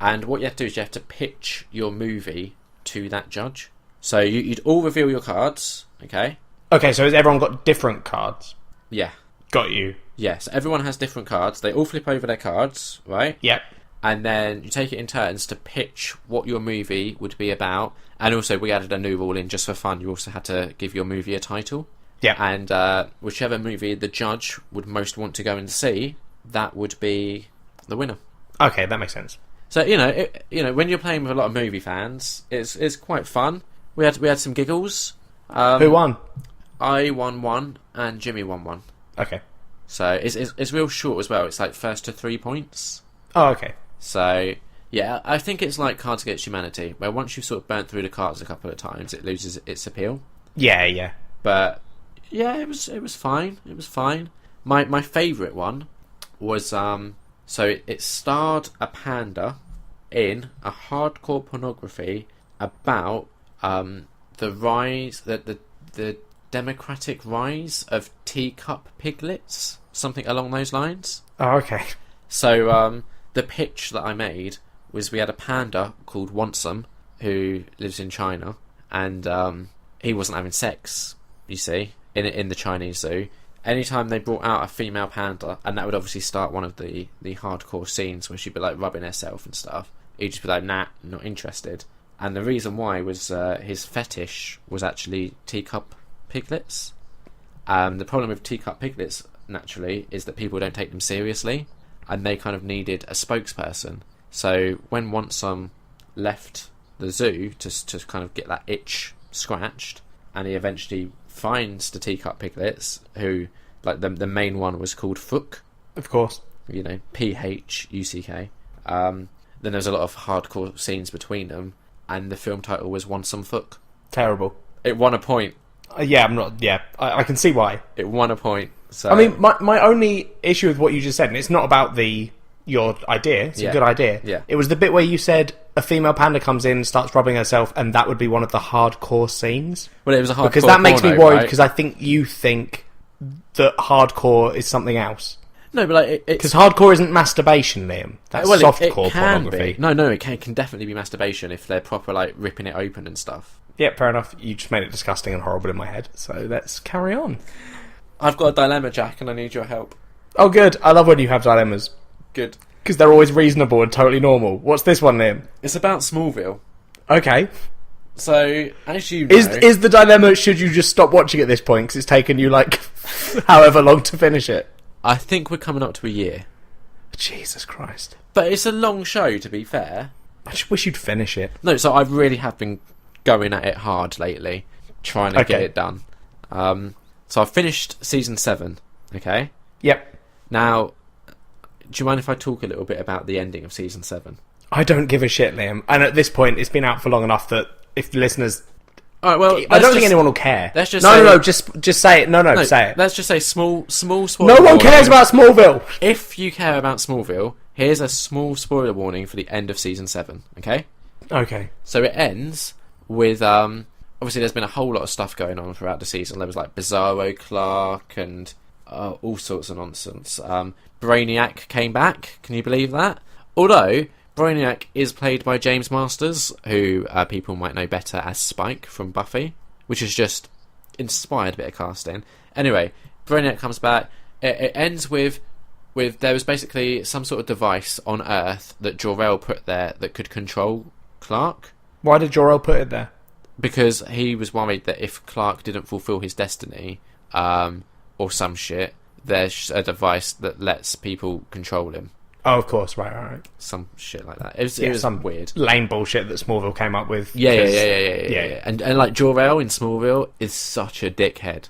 B: And what you have to do is you have to pitch your movie to that judge. So you'd all reveal your cards, okay?
A: Okay, so has everyone got different cards?
B: Yeah.
A: Got you.
B: Yes, everyone has different cards. They all flip over their cards, right?
A: Yep.
B: And then you take it in turns to pitch what your movie would be about. And also, we added a new rule in just for fun. You also had to give your movie a title.
A: Yeah.
B: And whichever movie the judge would most want to go and see, that would be the winner.
A: Okay, that makes sense.
B: So when you're playing with a lot of movie fans, it's quite fun. We had some giggles.
A: Who won?
B: I won one, and Jimmy won one.
A: Okay.
B: So it's real short as well. It's like first to 3 points.
A: Oh, okay.
B: So, yeah, I think it's like Cards Against Humanity, where once you've sort of burnt through the cards a couple of times, it loses its appeal.
A: Yeah.
B: But, yeah, it was fine. It was fine. My favourite one was, so it starred a panda in a hardcore pornography about the rise, the democratic rise of teacup piglets, something along those lines.
A: Oh, okay.
B: So, the pitch that I made was we had a panda called Wansome who lives in China, and he wasn't having sex, you see, in the Chinese zoo. Anytime they brought out a female panda, and that would obviously start one of the hardcore scenes where she'd be like rubbing herself and stuff, he'd just be like, nah, not interested. And the reason why was his fetish was actually teacup piglets. The problem with teacup piglets, naturally, is that people don't take them seriously, and they kind of needed a spokesperson. So when Wansome left the zoo to kind of get that itch scratched, and he eventually finds the teacup piglets, who, like, the main one was called Fook.
A: Of course.
B: You know, Phuck. Then there's a lot of hardcore scenes between them, and the film title was Wansome Fook.
A: Terrible.
B: It won a point.
A: I can see why.
B: It won a point. So.
A: I mean, my only issue with what you just said, and it's not about your idea, it's a good idea.
B: Yeah.
A: It was the bit where you said a female panda comes in, starts rubbing herself, and that would be one of the hardcore scenes.
B: Well, it was a hardcore
A: because that makes me
B: porno,
A: worried,
B: right?
A: because I think you think that hardcore is something else.
B: No, but like
A: because hardcore isn't masturbation, Liam. That's softcore pornography.
B: Be. No, it can definitely be masturbation if they're proper, like, ripping it open and stuff.
A: Yeah, fair enough. You just made it disgusting and horrible in my head. So let's carry on.
B: I've got a dilemma, Jack, and I need your help.
A: Oh, good. I love when you have dilemmas.
B: Good.
A: Because they're always reasonable and totally normal. What's this one, Liam?
B: It's about Smallville.
A: Okay.
B: So, as you know...
A: Is the dilemma, should you just stop watching at this point, because it's taken you, like, however long to finish it?
B: I think we're coming up to a year.
A: Jesus Christ.
B: But it's a long show, to be fair.
A: I just wish you'd finish it.
B: No, so I really have been going at it hard lately, trying to get it done. So I've finished season 7, okay?
A: Yep.
B: Now, do you mind if I talk a little bit about the ending of season 7?
A: I don't give a shit, Liam. And at this point, it's been out for long enough that if listeners...
B: Alright, well...
A: I don't think anyone will care.
B: Let's just
A: just say it. No, say it.
B: Let's just say small spoiler
A: No one cares about Smallville!
B: If you care about Smallville, here's a small spoiler warning for the end of season 7, okay?
A: Okay.
B: So it ends with... obviously, there's been a whole lot of stuff going on throughout the season. There was, like, Bizarro Clark and all sorts of nonsense. Brainiac came back. Can you believe that? Although, Brainiac is played by James Masters, who people might know better as Spike from Buffy, which is just inspired bit of casting. Anyway, Brainiac comes back. It ends with there was basically some sort of device on Earth that Jor-El put there that could control Clark.
A: Why did Jor-El put it there?
B: Because he was worried that if Clark didn't fulfill his destiny, or some shit, there's a device that lets people control him.
A: Oh, of course, right.
B: Some shit like that. It was
A: some
B: weird.
A: Lame bullshit that Smallville came up with.
B: Yeah. And like Jor-El in Smallville is such a dickhead.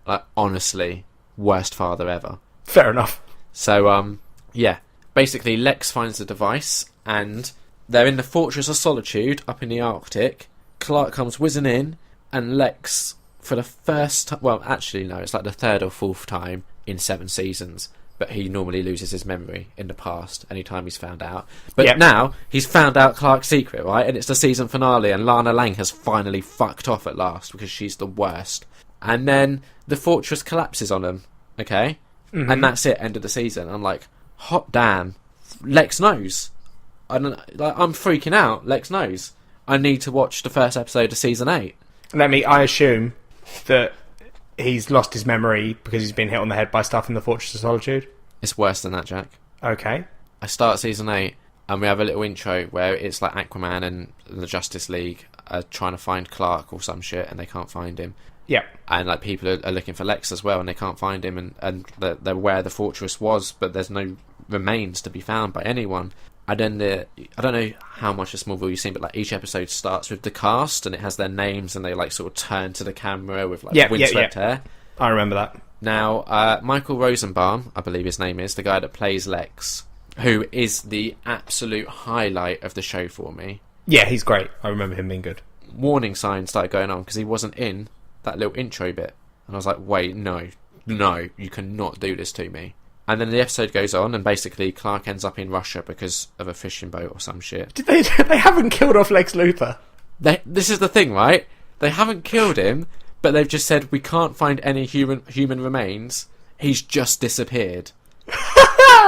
B: Like, honestly, worst father ever.
A: Fair enough.
B: So, basically Lex finds the device, and they're in the Fortress of Solitude up in the Arctic. Clark comes whizzing in, and Lex, for the first time... Well, actually, no, it's like the third or fourth time in 7 seasons, but he normally loses his memory in the past anytime he's found out. But now, he's found out Clark's secret, right? And it's the season finale, and Lana Lang has finally fucked off at last, because she's the worst. And then the fortress collapses on him, okay? Mm-hmm. And that's it, end of the season. I'm like, hot damn, Lex knows. I'm freaking out, Lex knows. I need to watch the first episode of season 8.
A: I assume that he's lost his memory because he's been hit on the head by stuff in the Fortress of Solitude.
B: It's worse than that, Jack.
A: Okay.
B: I start season 8, and we have a little intro where it's like Aquaman and the Justice League are trying to find Clark or some shit, and they can't find him.
A: Yeah.
B: And like people are looking for Lex as well, and they can't find him, and they're where the fortress was, but there's no remains to be found by anyone. And then I don't know how much of Smallville you've seen, but like each episode starts with the cast, and it has their names, and they like sort of turn to the camera with like windswept hair.
A: I remember that.
B: Now, Michael Rosenbaum, I believe his name is, the guy that plays Lex, who is the absolute highlight of the show for me.
A: Yeah, he's great. I remember him being good.
B: Warning signs started going on because he wasn't in that little intro bit, and I was like, wait, no, you cannot do this to me. And then the episode goes on, and basically Clark ends up in Russia because of a fishing boat or some shit.
A: They haven't killed off Lex Luthor.
B: This is the thing, right? They haven't killed him, but they've just said we can't find any human remains. He's just disappeared.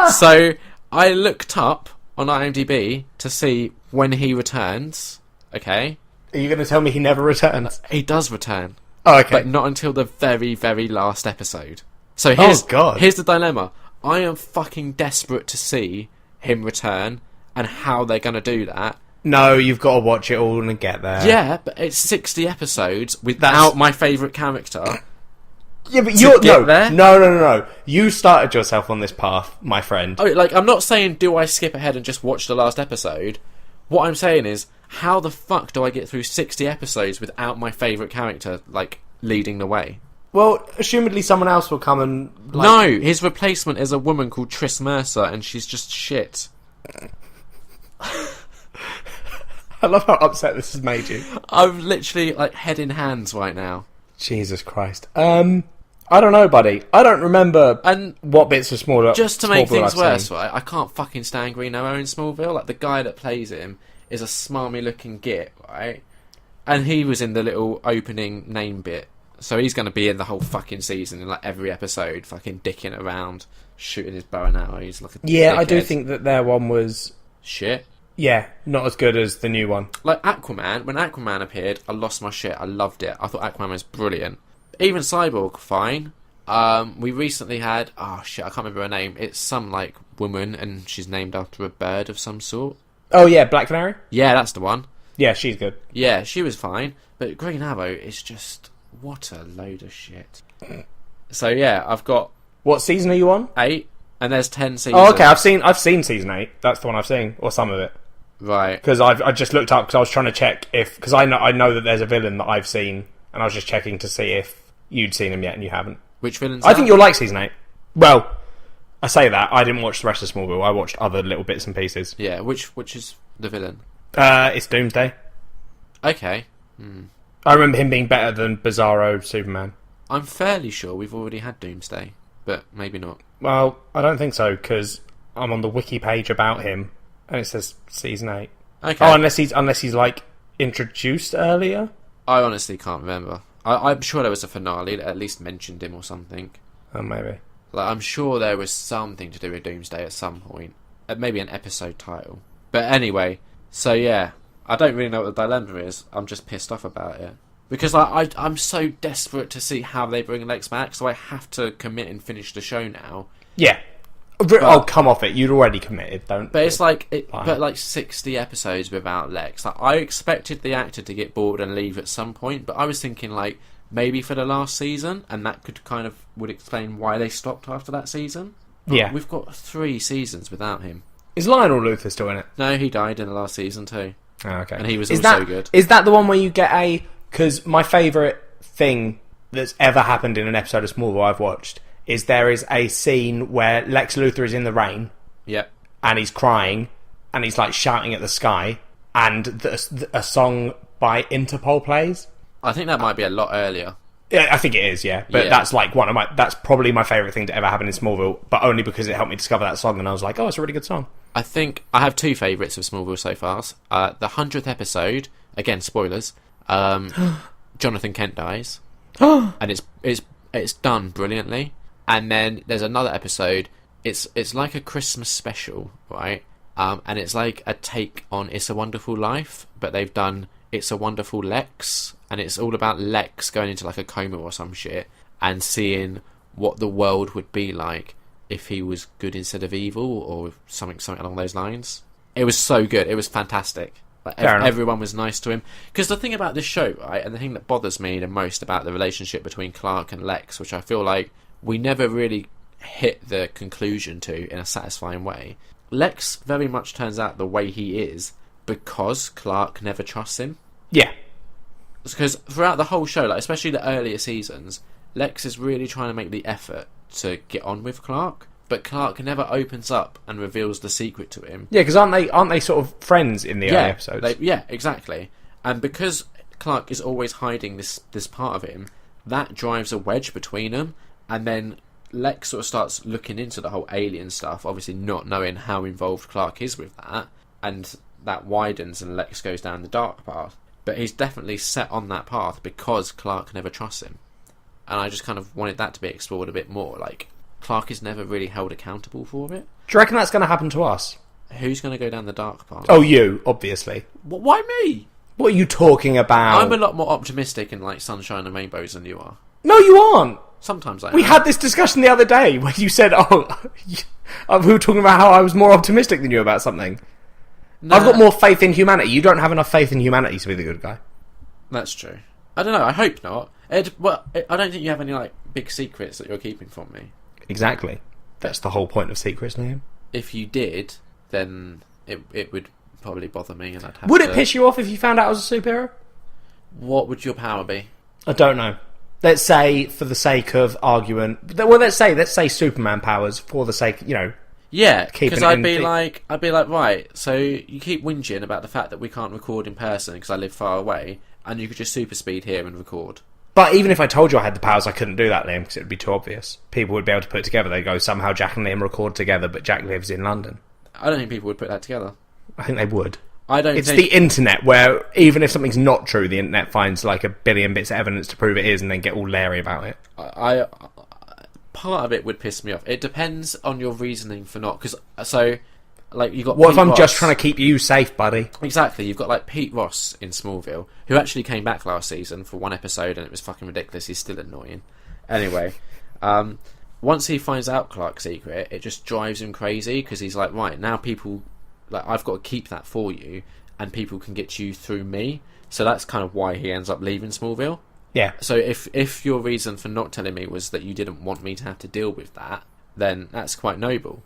B: So I looked up on IMDb to see when he returns. Okay.
A: Are you going to tell me he never returns?
B: He does return.
A: Oh, okay.
B: But not until the very, very last episode. So here's the dilemma. I am fucking desperate to see him return and how they're going to do that.
A: No, you've got to watch it all and get there.
B: Yeah, but it's 60 episodes without my favourite character.
A: Yeah, but you're... No. You started yourself on this path, my friend.
B: Oh, like, I'm not saying do I skip ahead and just watch the last episode. What I'm saying is, how the fuck do I get through 60 episodes without my favourite character, like, leading the way?
A: Well, assumedly someone else will come and...
B: No, his replacement is a woman called Tris Mercer, and she's just shit.
A: I love how upset this has made you.
B: I'm literally, like, head in hands right now.
A: Jesus Christ. I don't know, buddy. I don't remember what bits of Smallville...
B: Just to make things worse, right, I can't fucking stand Green Arrow in Smallville. Like, the guy that plays him is a smarmy-looking git, right? And he was in the little opening name bit. So he's going to be in the whole fucking season, in like every episode, fucking dicking around, shooting his bow and arrow. He's like a dickhead.
A: I do think that their one was...
B: shit.
A: Yeah, not as good as the new one.
B: Like Aquaman, when Aquaman appeared, I lost my shit. I loved it. I thought Aquaman was brilliant. Even Cyborg, fine. We recently had... oh shit, I can't remember her name. It's some like woman, and she's named after a bird of some sort.
A: Oh yeah, Black Canary?
B: Yeah, that's the one.
A: Yeah, she's good.
B: Yeah, she was fine. But Green Arrow is just... what a load of shit. So yeah, I've got...
A: what season are you on?
B: 8, and there's 10 seasons.
A: Oh, okay, I've seen season 8. That's the one I've seen, or some of it.
B: Right.
A: Because I just looked up because I was trying to check if... because I know that there's a villain that I've seen, and I was just checking to see if you'd seen him yet, and you haven't.
B: Which villain's
A: I think you'll like season 8. Well, I say that, I didn't watch the rest of Smallville. I watched other little bits and pieces.
B: Yeah, which is the villain?
A: It's Doomsday.
B: Okay.
A: I remember him being better than Bizarro Superman.
B: I'm fairly sure we've already had Doomsday, but maybe not.
A: Well, I don't think so, because I'm on the wiki page about him, and it says season 8.
B: Okay.
A: Oh, unless he's like introduced earlier.
B: I honestly can't remember. I'm sure there was a finale that at least mentioned him or something.
A: Oh, maybe.
B: Like, I'm sure there was something to do with Doomsday at some point. Maybe an episode title. But anyway, so yeah, I don't really know what the dilemma is. I'm just pissed off about it. Because I'm so desperate to see how they bring Lex back, so I have to commit and finish the show now.
A: Yeah. Oh, come off it. You'd already committed, don't...
B: But it's like 60 episodes without Lex. Like, I expected the actor to get bored and leave at some point, but I was thinking, like, maybe for the last season, and that would explain why they stopped after that season. But
A: yeah.
B: we've got 3 seasons without him.
A: Is Lionel Luthor still in it?
B: No, he died in the last season too.
A: Oh, okay.
B: And he was also good.
A: Is that the one where you get a... Because my favourite thing that's ever happened in an episode of Smallville I've watched is there is a scene where Lex Luthor is in the rain.
B: Yep.
A: And he's crying, and he's like shouting at the sky, and a song by Interpol plays.
B: I think that might be a lot earlier.
A: Yeah, I think it is, yeah. But that's like that's probably my favourite thing to ever happen in Smallville, but only because it helped me discover that song, and I was like, oh, it's a really good song.
B: I think I have 2 favourites of Smallville so far. The 100th episode, again, spoilers, Jonathan Kent dies. And it's done brilliantly. And then there's another episode, it's like a Christmas special, right? And it's like a take on It's a Wonderful Life, but they've done It's a Wonderful Lex, and it's all about Lex going into like a coma or some shit and seeing what the world would be like if he was good instead of evil, or something along those lines. It was so good. It was fantastic. Like, everyone was nice to him. Because the thing about this show, right, and the thing that bothers me the most about the relationship between Clark and Lex, which I feel like we never really hit the conclusion to in a satisfying way. Lex very much turns out the way he is because Clark never trusts him.
A: Yeah.
B: Because throughout the whole show, like especially the earlier seasons, Lex is really trying to make the effort to get on with Clark, but Clark never opens up and reveals the secret to him.
A: Yeah, because aren't they sort of friends in the early episodes?
B: Yeah, exactly. And because Clark is always hiding this part of him, that drives a wedge between them, and then Lex sort of starts looking into the whole alien stuff, obviously not knowing how involved Clark is with that, and that widens and Lex goes down the dark path. But he's definitely set on that path because Clark never trusts him. And I just kind of wanted that to be explored a bit more. Like, Clark is never really held accountable for it.
A: Do you reckon that's going to happen to us?
B: Who's going to go down the dark path?
A: Oh, you, obviously.
B: Why me?
A: What are you talking about?
B: I'm a lot more optimistic in, like, sunshine and rainbows than you are.
A: No, you aren't.
B: Sometimes I am.
A: We had this discussion the other day where you said, we were talking about how I was more optimistic than you about something. Nah. I've got more faith in humanity. You don't have enough faith in humanity to be the good guy.
B: That's true. I don't know. I hope not. I don't think you have any like big secrets that you're keeping from me.
A: Exactly. That's the whole point of secrets, Liam.
B: If you did, then it would probably bother me, and I'd have.
A: Would it piss you off if you found out I was a superhero?
B: What would your power be?
A: I don't know. Let's say, for the sake of argument, well, let's say Superman powers for the sake,
B: Yeah, because I'd be like, right, so you keep whinging about the fact that we can't record in person because I live far away, and you could just super speed here and record.
A: But even if I told you I had the powers, I couldn't do that, Liam, because it would be too obvious. People would be able to put it together. They'd go, somehow Jack and Liam record together, but Jack lives in London.
B: I don't think people would put that together.
A: I think they would.
B: It's
A: the internet, where even if something's not true, the internet finds like a billion bits of evidence to prove it is, and then get all leery about it.
B: Part of it would piss me off. It depends on your reasoning for not, because you got.
A: What
B: Pete
A: if I'm
B: Ross.
A: just trying to keep you safe, buddy?
B: Exactly. You've got like Pete Ross in Smallville, who actually came back last season for one episode, and it was fucking ridiculous. He's still annoying. Anyway, once he finds out Clark's secret, it just drives him crazy because he's like, right now, people like I've got to keep that for you, and people can get you through me. So that's kind of why he ends up leaving Smallville.
A: Yeah.
B: So if your reason for not telling me was that you didn't want me to have to deal with that, then that's quite noble.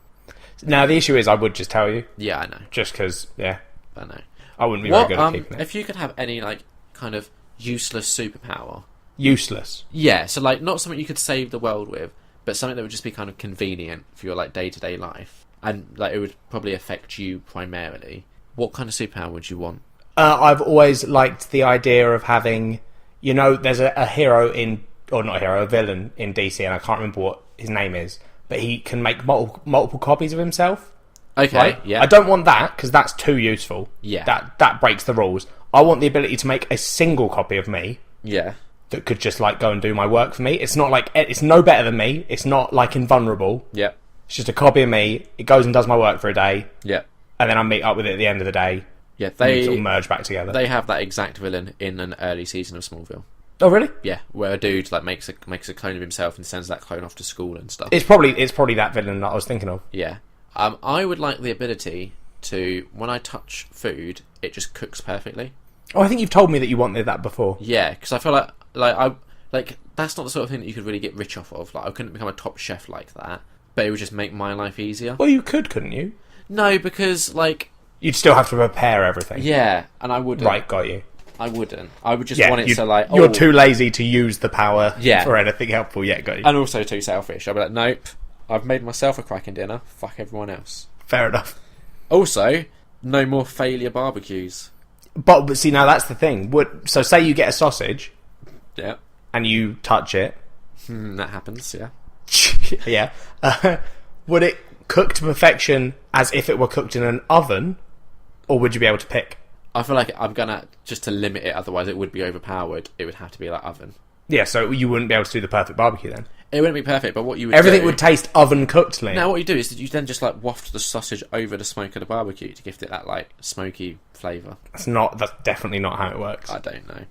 A: Now, the issue is I would just tell you.
B: Yeah, I know.
A: Just because, yeah.
B: I know.
A: I wouldn't be very good at keeping it.
B: If you could have any, like, kind of useless superpower.
A: Useless?
B: Yeah, so, like, not something you could save the world with, but something that would just be kind of convenient for your, like, day-to-day life. And, like, it would probably affect you primarily. What kind of superpower would you want?
A: I've always liked the idea of having... there's a hero a villain in DC, and I can't remember what his name is, but he can make multiple copies of himself.
B: Okay,
A: right?
B: yeah.
A: I don't want that, because that's too useful.
B: Yeah.
A: That breaks the rules. I want the ability to make a single copy of me.
B: Yeah.
A: That could just, like, go and do my work for me. It's not like... It's no better than me. It's not, like, invulnerable.
B: Yeah.
A: It's just a copy of me. It goes and does my work for a day.
B: Yeah.
A: And then I meet up with it at the end of the day.
B: Yeah,
A: they sort of merge back together.
B: They have that exact villain in an early season of Smallville.
A: Oh, really?
B: Yeah, where a dude like makes a clone of himself and sends that clone off to school and stuff.
A: It's probably that villain that I was thinking of.
B: Yeah. I would like the ability to, when I touch food, it just cooks perfectly.
A: Oh, I think you've told me that you wanted that before.
B: Yeah, because I feel like that's not the sort of thing that you could really get rich off of. Like, I couldn't become a top chef like that, but it would just make my life easier.
A: Well, you couldn't you?
B: No, because like
A: You'd still have to prepare everything.
B: yeah, and I wouldn't.
A: Right, got you.
B: I wouldn't. I would just
A: Yeah,
B: want it to like.
A: you're too lazy to use the power
B: Yeah.
A: for anything helpful. Yeah, got you.
B: And also too selfish. I'd be like, nope. I've made myself a cracking dinner. Fuck everyone else.
A: Fair enough.
B: Also, no more failure barbecues.
A: But see, now that's the thing. So say you get a sausage
B: Yeah,
A: and you touch it.
B: that happens. Yeah.
A: Yeah. Would it cook to perfection as if it were cooked in an oven, or would you be able to pick?
B: I feel like I'm gonna just to limit it. Otherwise, it would be overpowered. It would have to be like oven.
A: Yeah, so you wouldn't be able to do the perfect barbecue then.
B: It wouldn't be perfect, but what you would
A: Everything
B: do,
A: would taste oven cooked, Liam.
B: now what you do is that you then just like waft the sausage over the smoke of the barbecue to give it that like smoky flavour.
A: That's definitely not how it works.
B: I don't know.